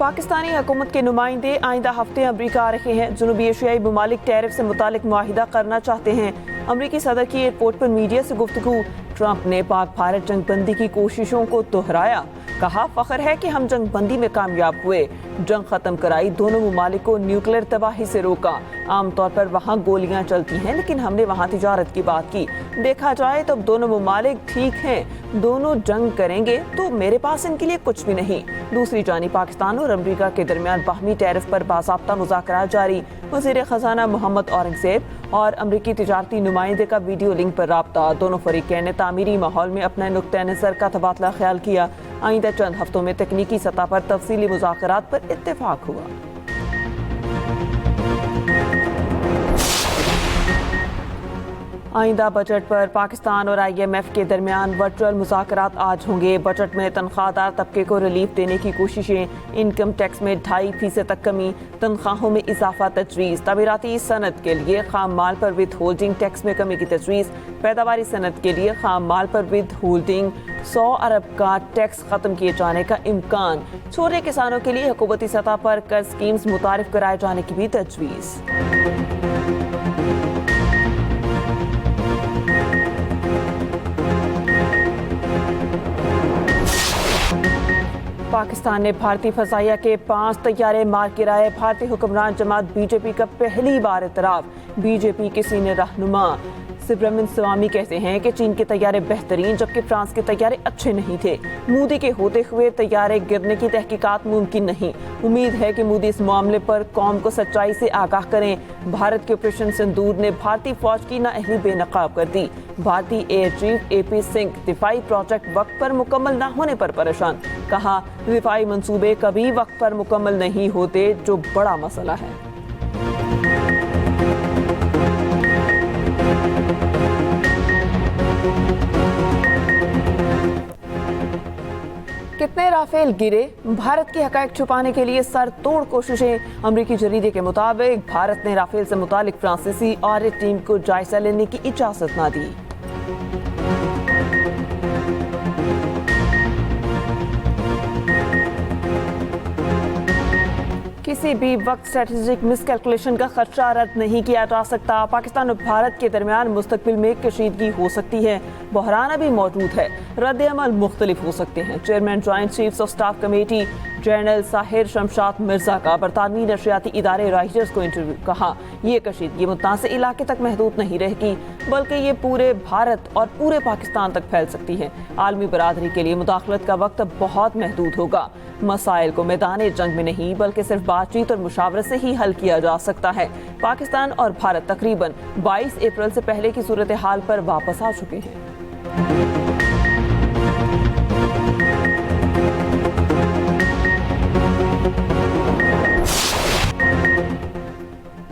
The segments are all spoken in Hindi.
पाकिस्तानी हुकूमत के नुमाइंदे आइंदा हफ्ते अमरीका आ रहे हैं। जनूबी एशियाई ममालिक टैरिफ से मुतालिक मुआहिदा करना चाहते हैं। अमरीकी सदर की एयरपोर्ट पर मीडिया से गुफ्तगू। ट्रंप ने पाक भारत जंगबंदी की कोशिशों को दोहराया। कहा, फख्र है कि हम जंगबंदी में कामयाब हुए, जंग खत्म कराई, दोनों ममालिक को न्यूक्लियर तबाही से रोका। आमतौर पर वहाँ गोलियाँ चलती हैं, लेकिन हमने वहाँ तिजारत की बात की। देखा जाए तो अब दोनों ममालिक ठीक हैं, दोनों जंग करेंगे तो मेरे पास इनके लिए कुछ भी नहीं। दूसरी जानी पाकिस्तान और अमरीका के दरमियान बाहमी टैरिफ पर बाज़ाब्ता मुज़ाकरात जारी। वज़ीर ख़ज़ाना मोहम्मद औरंगज़ेब और अमरीकी तिजारती नुमाइंदे का वीडियो लिंक पर राब्ता। दोनों फरीक़ैन ने तामीरी माहौल में अपने नुक्ते नज़र का तबादला ख्याल किया। आइंदा चंद हफ्तों में तकनीकी सतह पर तफसीली मुज़ाकरात पर इत्तेफाक हुआ। आइंदा बजट पर पाकिस्तान और IMF के दरमियान वर्चुअल मुज़ाकरात आज होंगे। बजट में तनख्वाहदार तबके को रिलीफ देने की कोशिशें, इनकम टैक्स में 2.5% तक कमी, तनख्वाहों में इजाफा तजवीज़, तमीराती सनत के लिए खाम माल पर विद होल्डिंग टैक्स में कमी की तजवीज़, पैदावारी सनत के लिए खाम माल पर विद होल्डिंग 100 अरब का टैक्स खत्म किए जाने का इम्कान, छोटे किसानों के लिए हुकूमती सतह पर कर्ज स्कीम्स मुतारिफ कराए जाने की भी तजवीज़। पाकिस्तान ने भारतीय फजाइया के 5 तैयारे मार गिराए। भारतीय हुक्मरान जमात बीजेपी का पहली बार इतराफ। बीजेपी के सीनियर रहनुमा सुब्रमण्यम स्वामी कहते हैं कि चीन के तैयारे बेहतरीन, जबकि फ्रांस के तैयारे अच्छे नहीं थे। मोदी के होते हुए तैयारे गिरने की तहकीकात मुमकिन नहीं। उम्मीद है कि मोदी इस मामले पर कौम को सच्चाई से आगाह करें। भारत के ऑपरेशन सिंदूर ने भारतीय फौज की नाअहली बेनकाब कर दी। भारतीय एयर चीफ AP सिंह दिफाई प्रोजेक्ट वक्त पर मुकम्मल न होने पर परेशान। कहा, दिफाई मंसूबे कभी वक्त पर मुकम्मल नहीं होते, जो बड़ा मसला है। कितने राफेल गिरे? भारत के हकायक छुपाने के लिए सर तोड़ कोशिशें। अमरीकी जरीदे के मुताबिक भारत ने राफेल से मुतालिक फ्रांसीसी ऑडिट टीम को जायजा लेने की इजाजत ना दी। किसी भी वक्त स्ट्रेटेजिक मिसकैलकुलेशन का खदशा रद्द नहीं किया जा सकता। पाकिस्तान और भारत के दरमियान मुस्तकबिल में कशीदगी हो सकती है, बहरान अभी मौजूद है, रद्द अमल मुख्तलिफ हो सकते हैं। Chairman joint chiefs of staff committee general Sahir Shamshad Mirza का बरतानवी नशरियाती इदारे राइटर्स को इंटरव्यू। कहा, ये कशीदगी मुतासे इलाके तक महदूद नहीं रहेगी, बल्कि ये पूरे भारत और पूरे पाकिस्तान तक फैल सकती है। आलमी बरादरी के लिए मुदाखलत का वक्त बहुत महदूद होगा। मसाइल को मैदान जंग में नहीं, बल्कि सिर्फ बातचीत और मुशावरत से ही हल किया जा सकता है। पाकिस्तान और भारत तकरीबन 22 अप्रैल से पहले की सूरत हाल पर वापस आ चुके हैं।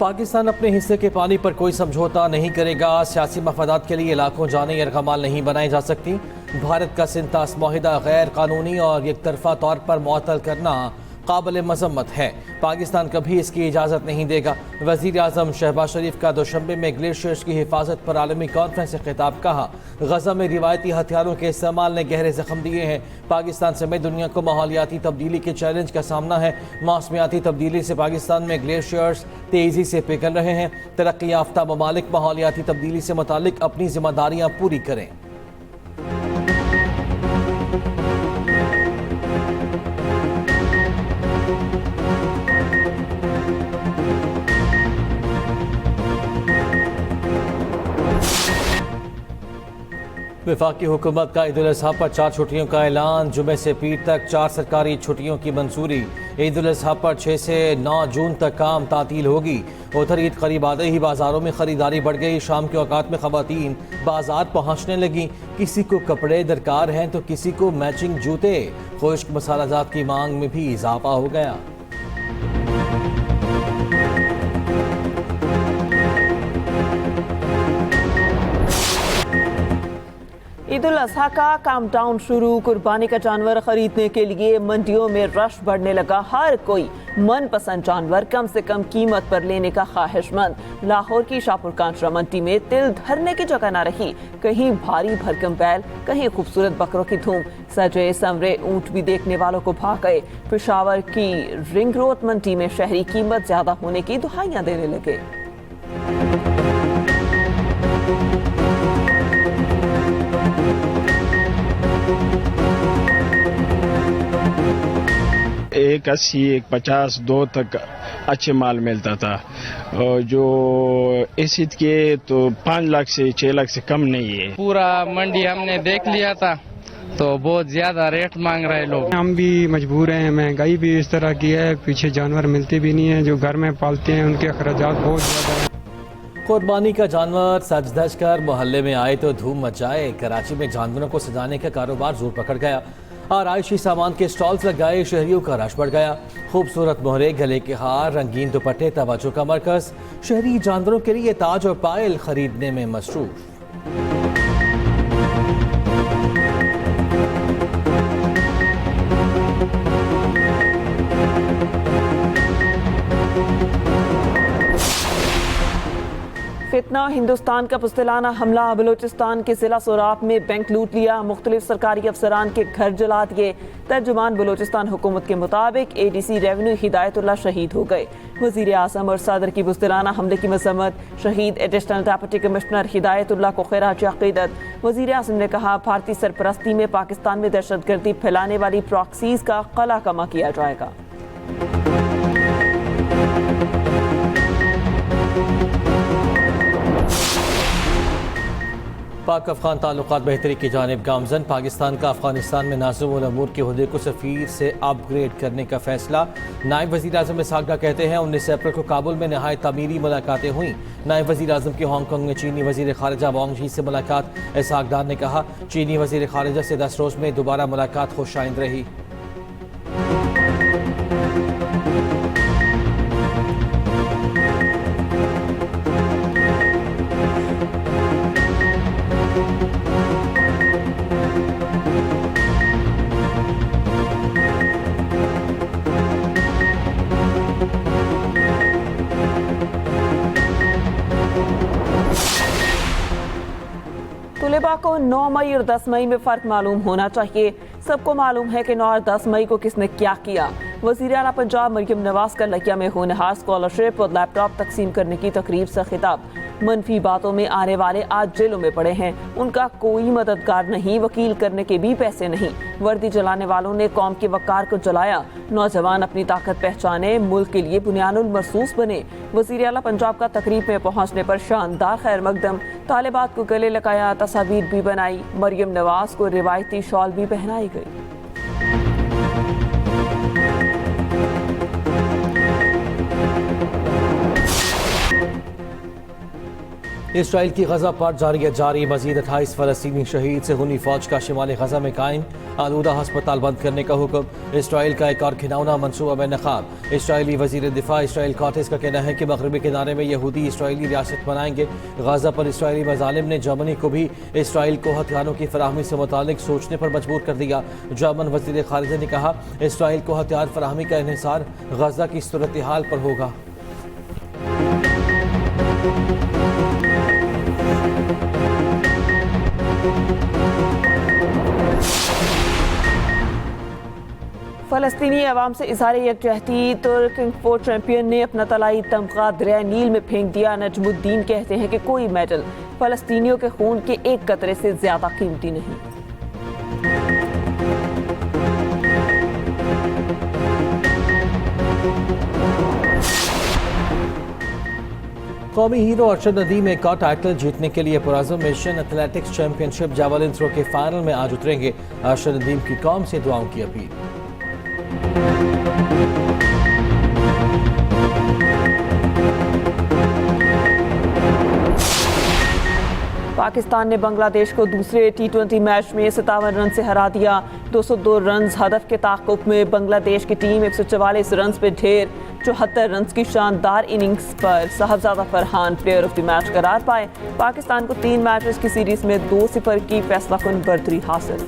पाकिस्तान अपने हिस्से के पानी पर कोई समझौता नहीं करेगा। सियासी मफादात के लिए इलाकों जाने यरगमाल नहीं बनाई जा सकती। भारत का सिंतास मुआहिदा गैर कानूनी और एक तरफा तौर पर मुअत्तल करना काबिल मजम्मत है। पाकिस्तान कभी इसकी इजाज़त नहीं देगा। वज़ीर आज़म शहबाज शरीफ का दोशंबे में ग्लेशियर्स की हिफाजत पर आलमी कॉन्फ्रेंस से खिताब। कहा, गज़ा में रिवायती हथियारों के इस्तेमाल ने गहरे जख्म दिए हैं। पाकिस्तान समेत दुनिया को माहौलियाती तब्दीली के चैलेंज का सामना है। मौसमियाती तब्दीली से पाकिस्तान में ग्लेशियर्स तेज़ी से पिघल रहे हैं। तरक्की याफ्ता ममालिक माहौलियाती तब्दीली से मुतालिक अपनी जिम्मेदारियाँ पूरी करें। वफाकी हुकूमत का ईद उल अज़हा पर 4 छुट्टियों का ऐलान। जुमे से पीर तक 4 सरकारी छुट्टियों की मंजूरी। ईद उल अज़हा पर 6 से 9 जून तक काम तातील होगी। उधर ईद करीब आते ही बाजारों में खरीदारी बढ़ गई। शाम के औकात में खवातीन बाजार पहुंचने लगी। किसी को कपड़े दरकार हैं तो किसी को मैचिंग जूते। खुश्क मसालाजात की मांग में भी इजाफा हो गया। ईद उल अजहा का काउंटडाउन शुरू। कुर्बानी का जानवर खरीदने के लिए मंडियों में रश बढ़ने लगा। हर कोई मनपसंद जानवर कम से कम कीमत पर लेने का ख्वाहिशमंद। लाहौर की शाहपुर कांचरा मंडी में तिल धरने की जगह न रही। कहीं भारी भरकम बैल, कहीं खूबसूरत बकरों की धूम। सजे संवरे ऊंट भी देखने वालों को भाग गए। पेशावर की रिंग रोड मंडी में शहरी कीमत ज्यादा होने की दुहाइयां देने लगे। एक 80, एक 50, 2 तक अच्छे माल मिलता था। और जो एसिड के तो 5 लाख से 6 लाख से कम नहीं है। पूरा मंडी हमने देख लिया था तो बहुत ज्यादा रेट मांग रहे लोग। हम भी मजबूर हैं, महंगाई भी इस तरह की है, पीछे जानवर मिलते भी नहीं है। जो घर में पालते हैं उनके अखराजात बहुत ज्यादा हैं। कुर्बानी का जानवर सज धज कर मोहल्ले में आए तो धूम मच जाए। कराची में जानवरों को सजाने का कारोबार जोर पकड़ गया। आराइशी सामान के स्टॉल्स लगाए, शहरियों का रश बढ़ गया। खूबसूरत मोहरे, गले के हार, रंगीन दुपट्टे तवज्जो का मरकज। शहरी जानवरों के लिए ताज और पायल खरीदने में मसरूफ। फितना हिंदुस्तान का पुस्तलाना हमला। बलोचिस्तान के जिला सोराब में बैंक लूट लिया। मुख्तलिफ सरकारी अफसरान के घर जला दिए। तर्जुमान बलोचिस्तान हुकूमत के मुताबिक ADC रेवेन्यू हिदायतुल्लाह शहीद हो गए। वजीर आजम और सदर की पुस्तलाना हमले की मजम्मत। शहीद एडिशनल डेप्यूटी कमिश्नर हिदायतुल्लाह को खैरात अकीदत। वजीर आजम ने कहा, भारतीय सरपरस्ती में पाकिस्तान में दहशतगर्दी फैलाने वाली प्रॉक्सीज का कला कमा किया जाएगा। पाक अफगान ताल्लुकात बेहतरी की जानिब गामजन। पाकिस्तान का अफगानिस्तान में नाज़िम उल अमूर के ओहदे को सफ़ीर से अपग्रेड करने का फैसला। नायब वज़ीर आज़म इसहाक डार कहते हैं 19 अप्रैल को काबुल में नहायत तामीरी मुलाकातें हुई। नायब वज़ीर आज़म की हांगकॉन्ग में चीनी वज़ीर ख़ारिजा वांग यी से मुलाकात। इसहाक डार ने कहा, चीनी वज़ीर ख़ारिजा से 10 रोज़ में दोबारा मुलाकात खुशाइंद रही। तुलेबा को 9 मई और 10 मई में फ़र्क मालूम होना चाहिए। सबको मालूम है कि 9 और 10 मई को किसने क्या किया। वज़ीर आला पंजाब मरियम नवाज का लकिया में होनहार स्कॉलरशिप और लैपटॉप तकसीम करने की तकरीब से खिताब। मनफी बातों में आने वाले आज जेलों में पड़े हैं। उनका कोई मददगार नहीं, वकील करने के भी पैसे नहीं। वर्दी जलाने वालों ने कौम के वकार को जलाया। नौजवान अपनी ताकत पहचाने, मुल्क के लिए बुनियानुल मरसूस बने। वज़ीर आला पंजाब का तकरीब में पहुंचने पर शानदार खैर मकदम। तालिबात को गले लगाया, तस्वीर भी बनाई। मरियम नवाज को रिवायती शॉल भी पहनाई गई। इसराइल की गजा पर जारी मजीद 28 फ़लस्तीनी शहीद से हुनी फौज का शिमाली गजा में कायम। आलूदा हस्पताल बंद करने का हुक्म। इसराइल का एक और घिनौना मनसूबा में नकाब। इसराइली वजीर दिफा इसराइल कॉटेस का कहना है कि मगरबी किनारे में यहूदी इसराइली रियासत बनाएंगे। गजा पर इसराइली मजालिम ने जर्मनी को भी इसराइल को हथियारों की फराहमी से मुतालिक सोचने पर मजबूर कर दिया। जर्मन वजीर खारिजा ने कहा, इसराइल को हथियार फराहमी का इन्हिसार गजा की सूरत हाल पर होगा। फ़लस्तीनी अवाम से इज़हार यकजहती। तुर्क किंगफोर्ड चैंपियन ने अपना तलाई तमगा दरिया नील में फेंक दिया। नजमुद्दीन कहते हैं कि कोई मेडल फ़लस्तीनियों के खून के एक कतरे से ज़्यादा कीमती नहीं। कौमी हीरो अरशद नदीम एक और टाइटल जीतने के लिए पुराज़म Asian athletics championship javelin throw के फाइनल में आज उतरेंगे। अरशद नदीम की कौम से दुआओं की अपील। पाकिस्तान ने बांग्लादेश को दूसरे T20 मैच में 57 रन से हरा दिया। 202 रन हदफ के ताक़ुब में बांग्लादेश की टीम 144 रन पे ढेर 74 रन की शानदार इनिंग्स पर Sahibzada Farhan player of the match करार पाए। पाकिस्तान को 3 मैचेस की सीरीज में 2-0 की फैसलाकुन बर्तरी हासिल।